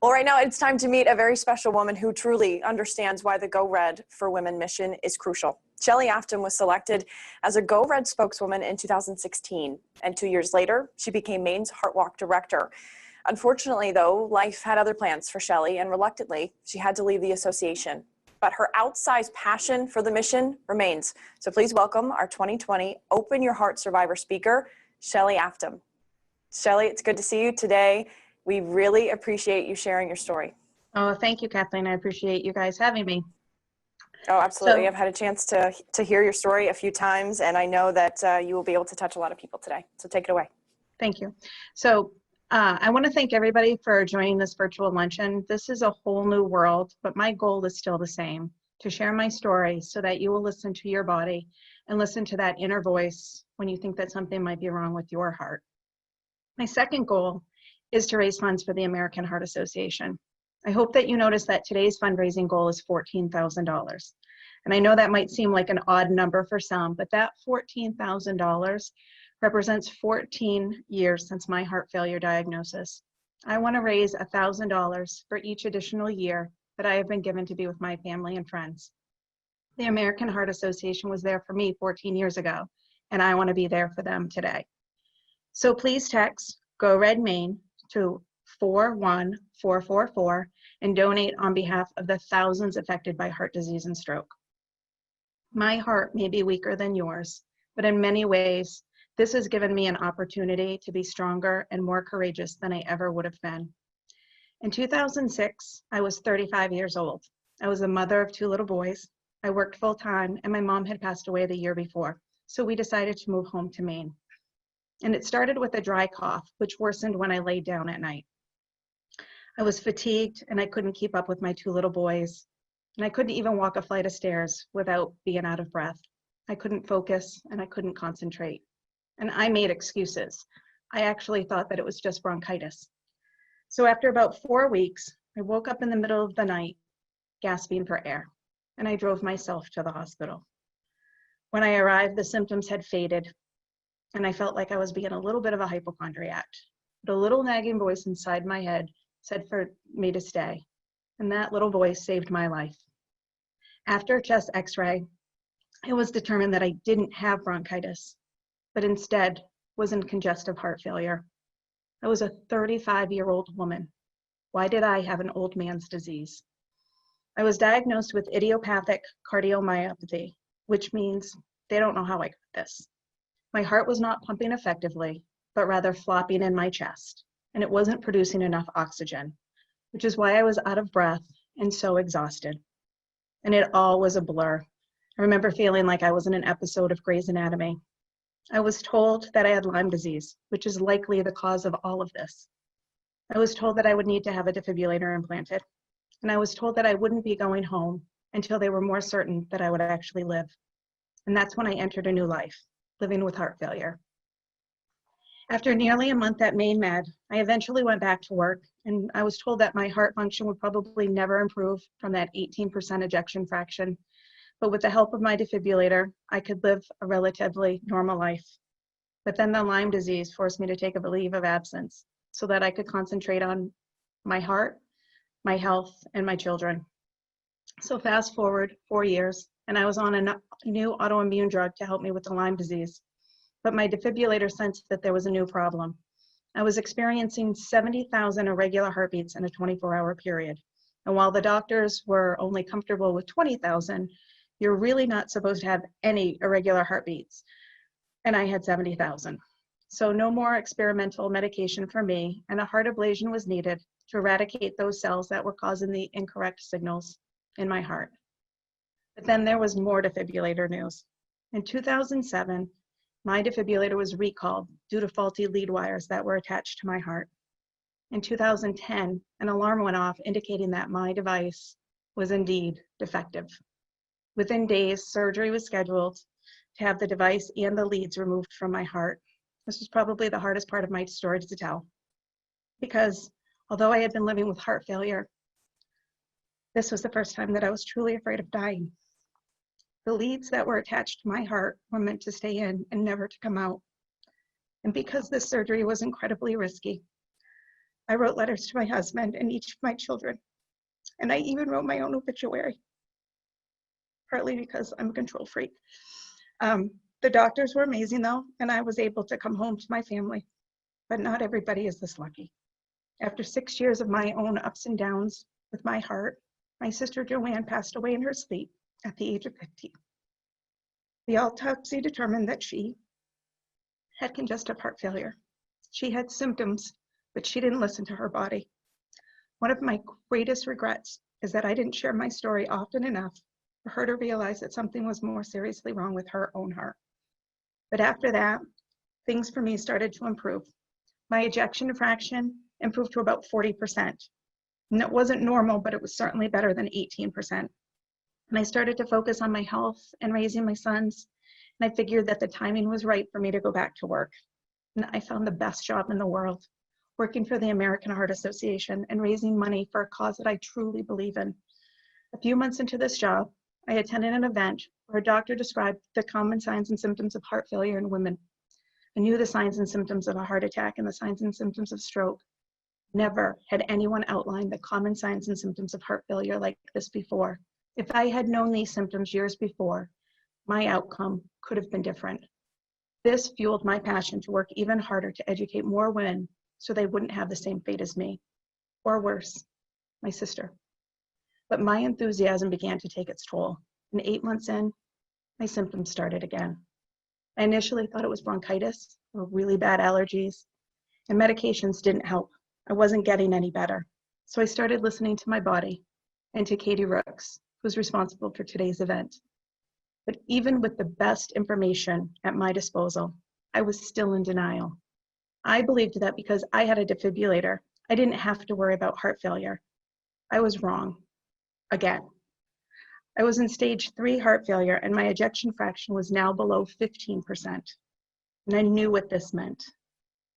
Well, right now it's time to meet a very special woman who truly understands why the Go Red for Women mission is crucial. Shelly Afthim was selected as a Go Red spokeswoman in 2016, and 2 years later, she became Maine's Heart Walk director. Unfortunately, though, life had other plans for Shelly, and reluctantly, she had to leave the association. But her outsized passion for the mission remains. So please welcome our 2020 Open Your Heart Survivor speaker, Shelly Afthim. Shelly, it's good to see you today. We really appreciate you sharing your story. Oh, thank you, Kathleen. I appreciate you guys having me. Oh, absolutely. I've had a chance to hear your story a few times, and I know that you will be able to touch a lot of people today. So take it away. Thank you. So I want to thank everybody for joining this virtual luncheon. This is a whole new world, but my goal is still the same, to share my story so that you will listen to your body and listen to that inner voice when you think that something might be wrong with your heart. My second goal is to raise funds for the American Heart Association. I hope that you notice that today's fundraising goal is $14,000. And I know that might seem like an odd number for some, but that $14,000 represents 14 years since my heart failure diagnosis. I want to raise $1,000 for each additional year that I have been given to be with my family and friends. The American Heart Association was there for me 14 years ago, and I want to be there for them today. So please text Go Red Maine to 41444 and donate on behalf of the thousands affected by heart disease and stroke. My heart may be weaker than yours, but in many ways, this has given me an opportunity to be stronger and more courageous than I ever would have been. In 2006, I was 35 years old. I was a mother of 2 little boys. I worked full time, and my mom had passed away the year before, so we decided to move home to Maine. And it started with a dry cough, which worsened when I laid down at night. I was fatigued, and I couldn't keep up with my 2 little boys, and I couldn't even walk a flight of stairs without being out of breath. I couldn't focus, and I couldn't concentrate. And I made excuses. I actually thought that it was just bronchitis. So after about 4 weeks, I woke up in the middle of the night, gasping for air, and I drove myself to the hospital. When I arrived, the symptoms had faded, and I felt like I was being a little bit of a hypochondriac. But a little nagging voice inside my head said for me to stay, and that little voice saved my life. After a chest x-ray, it was determined that I didn't have bronchitis, but instead was in congestive heart failure. I was a 35-year-old woman. Why did I have an old man's disease? I was diagnosed with idiopathic cardiomyopathy, which means they don't know how I got this. My heart was not pumping effectively, but rather flopping in my chest, and it wasn't producing enough oxygen, which is why I was out of breath and so exhausted. And it all was a blur. I remember feeling like I was in an episode of Grey's Anatomy. I was told that I had Lyme disease, which is likely the cause of all of this. I was told that I would need to have a defibrillator implanted, and I was told that I wouldn't be going home until they were more certain that I would actually live. And that's when I entered a new life, living with heart failure. After nearly a month at Maine Med, I eventually went back to work, and I was told that my heart function would probably never improve from that 18% ejection fraction. But with the help of my defibrillator, I could live a relatively normal life. But then the Lyme disease forced me to take a leave of absence so that I could concentrate on my heart, my health, and my children. So fast forward 4 years, and I was on a new autoimmune drug to help me with the Lyme disease. But my defibrillator sensed that there was a new problem. I was experiencing 70,000 irregular heartbeats in a 24-hour period. And while the doctors were only comfortable with 20,000, you're really not supposed to have any irregular heartbeats. And I had 70,000. So no more experimental medication for me, and a heart ablation was needed to eradicate those cells that were causing the incorrect signals in my heart. But then there was more defibrillator news. In 2007, my defibrillator was recalled due to faulty lead wires that were attached to my heart. In 2010, an alarm went off indicating that my device was indeed defective. Within days, surgery was scheduled to have the device and the leads removed from my heart. This was probably the hardest part of my story to tell, because although I had been living with heart failure, this was the first time that I was truly afraid of dying. The leads that were attached to my heart were meant to stay in and never to come out. And because this surgery was incredibly risky, I wrote letters to my husband and each of my children, and I even wrote my own obituary, partly because I'm a control freak. The doctors were amazing though, and I was able to come home to my family, but not everybody is this lucky. After 6 years of my own ups and downs with my heart, my sister Joanne passed away in her sleep at the age of 15. The autopsy determined that she had congestive heart failure. She had symptoms, but she didn't listen to her body. One of my greatest regrets is that I didn't share my story often enough for her to realize that something was more seriously wrong with her own heart. But after that, things for me started to improve. My ejection fraction improved to about 40%. And it wasn't normal, but it was certainly better than 18%. And I started to focus on my health and raising my sons. And I figured that the timing was right for me to go back to work. And I found the best job in the world, working for the American Heart Association and raising money for a cause that I truly believe in. A few months into this job, I attended an event where a doctor described the common signs and symptoms of heart failure in women. I knew the signs and symptoms of a heart attack and the signs and symptoms of stroke. Never had anyone outlined the common signs and symptoms of heart failure like this before. If I had known these symptoms years before, my outcome could have been different. This fueled my passion to work even harder to educate more women so they wouldn't have the same fate as me, or worse, my sister. But my enthusiasm began to take its toll. And 8 months in, my symptoms started again. I initially thought it was bronchitis or really bad allergies, and medications didn't help. I wasn't getting any better. So I started listening to my body and to Katie Rooks, who's responsible for today's event. But even with the best information at my disposal, I was still in denial. I believed that because I had a defibrillator, I didn't have to worry about heart failure. I was wrong, again. I was in stage 3 heart failure and my ejection fraction was now below 15%. And I knew what this meant.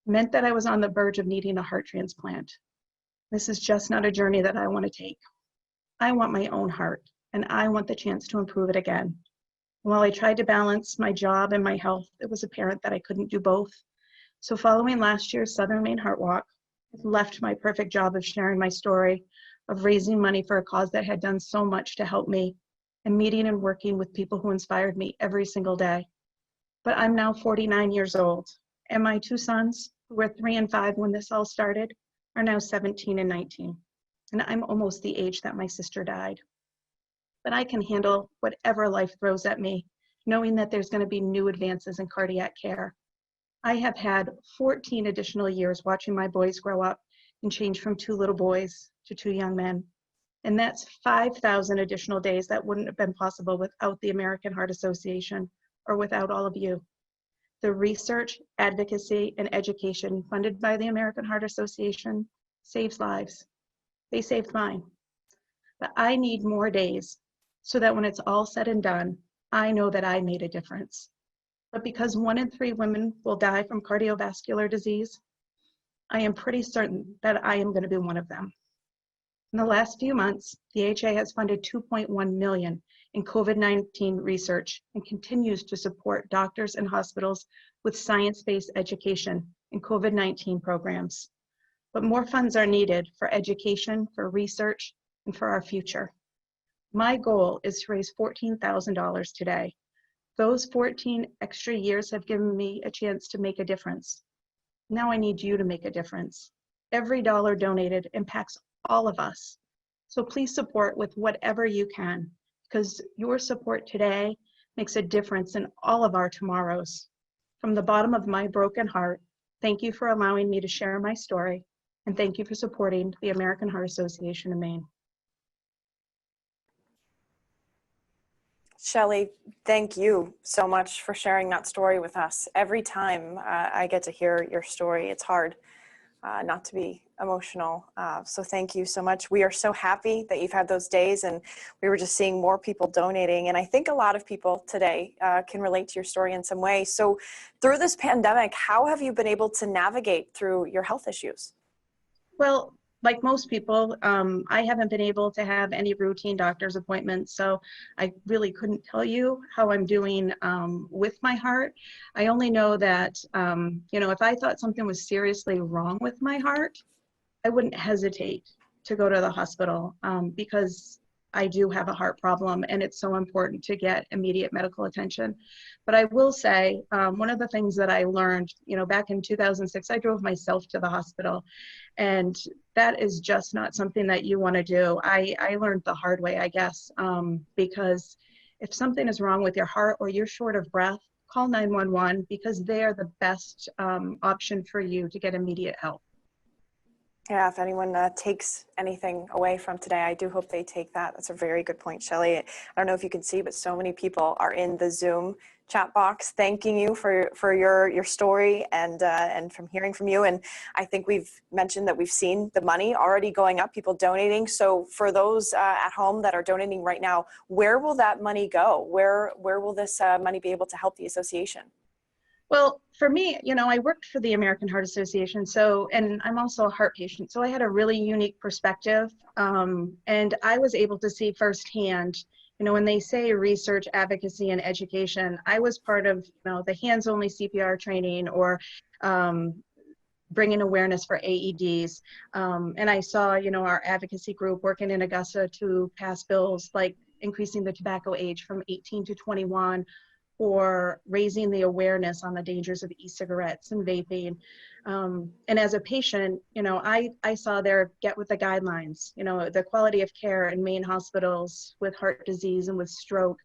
It meant that I was on the verge of needing a heart transplant. This is just not a journey that I want to take. I want my own heart, and I want the chance to improve it again. While I tried to balance my job and my health, it was apparent that I couldn't do both. So following last year's Southern Maine Heart Walk, I left my perfect job of sharing my story, of raising money for a cause that had done so much to help me, and meeting and working with people who inspired me every single day. But I'm now 49 years old, and my 2 sons, who were 3 and 5 when this all started, are now 17 and 19. And I'm almost the age that my sister died. But I can handle whatever life throws at me, knowing that there's going to be new advances in cardiac care. I have had 14 additional years watching my boys grow up and change from 2 little boys to 2 young men. And that's 5,000 additional days that wouldn't have been possible without the American Heart Association or without all of you. The research, advocacy, and education funded by the American Heart Association saves lives. They saved mine. But I need more days so that when it's all said and done, I know that I made a difference. But because 1 in 3 women will die from cardiovascular disease, I am pretty certain that I am going to be one of them. In the last few months, the AHA has funded $2.1 million in COVID-19 research and continues to support doctors and hospitals with science-based education in COVID-19 programs. But more funds are needed for education, for research, and for our future. My goal is to raise $14,000 today. Those 14 extra years have given me a chance to make a difference. Now I need you to make a difference. Every dollar donated impacts all of us. So please support with whatever you can, because your support today makes a difference in all of our tomorrows. From the bottom of my broken heart, thank you for allowing me to share my story, and thank you for supporting the American Heart Association of Maine. Shelly, thank you so much for sharing that story with us. Every time I get to hear your story, it's hard not to be emotional. So thank you so much. We are so happy that you've had those days, and we were just seeing more people donating. And I think a lot of people today can relate to your story in some way. So through this pandemic, how have you been able to navigate through your health issues? Well, like most people, I haven't been able to have any routine doctor's appointments, so I really couldn't tell you how I'm doing with my heart. I only know that, if I thought something was seriously wrong with my heart, I wouldn't hesitate to go to the hospital because I do have a heart problem and it's so important to get immediate medical attention. But I will say, one of the things that I learned, back in 2006, I drove myself to the hospital, and that is just not something that you want to do. I learned the hard way, I guess, because if something is wrong with your heart or you're short of breath, call 911 because they are the best option for you to get immediate help. Yeah, if anyone takes anything away from today, I do hope they take that. That's a very good point, Shelly. I don't know if you can see, but so many people are in the Zoom chat box thanking you for your story and from hearing from you. And I think we've mentioned that we've seen the money already going up, people donating. So for those at home that are donating right now, where will that money go? Where will this money be able to help the association? Well, for me, I worked for the American Heart Association, and I'm also a heart patient, so I had a really unique perspective, and I was able to see firsthand, when they say research, advocacy, and education, I was part of, the hands-only CPR training or bringing awareness for AEDs, and I saw, our advocacy group working in Augusta to pass bills like increasing the tobacco age from 18 to 21, or raising the awareness on the dangers of e-cigarettes and vaping. And as a patient, I saw their get with the guidelines, the quality of care in Maine hospitals with heart disease and with stroke.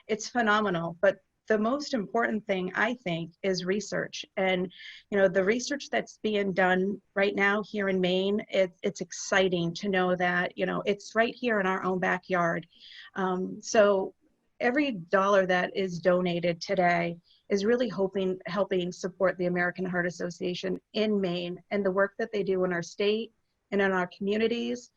It's phenomenal. But the most important thing, I think, is research. And, the research that's being done right now here in Maine, it's exciting to know that, it's right here in our own backyard. So every dollar that is donated today is really helping support the American Heart Association in Maine and the work that they do in our state and in our communities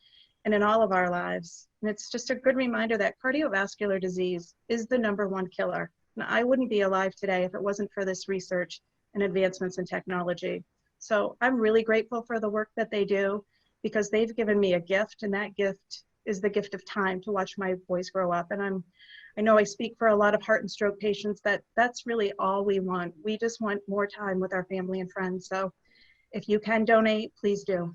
and in all of our lives. And it's just a good reminder that cardiovascular disease is the #1 killer. And I wouldn't be alive today if it wasn't for this research and advancements in technology. So I'm really grateful for the work that they do because they've given me a gift, and that gift is the gift of time to watch my boys grow up. And I know I speak for a lot of heart and stroke patients that's really all we want. We just want more time with our family and friends. So if you can donate, please do.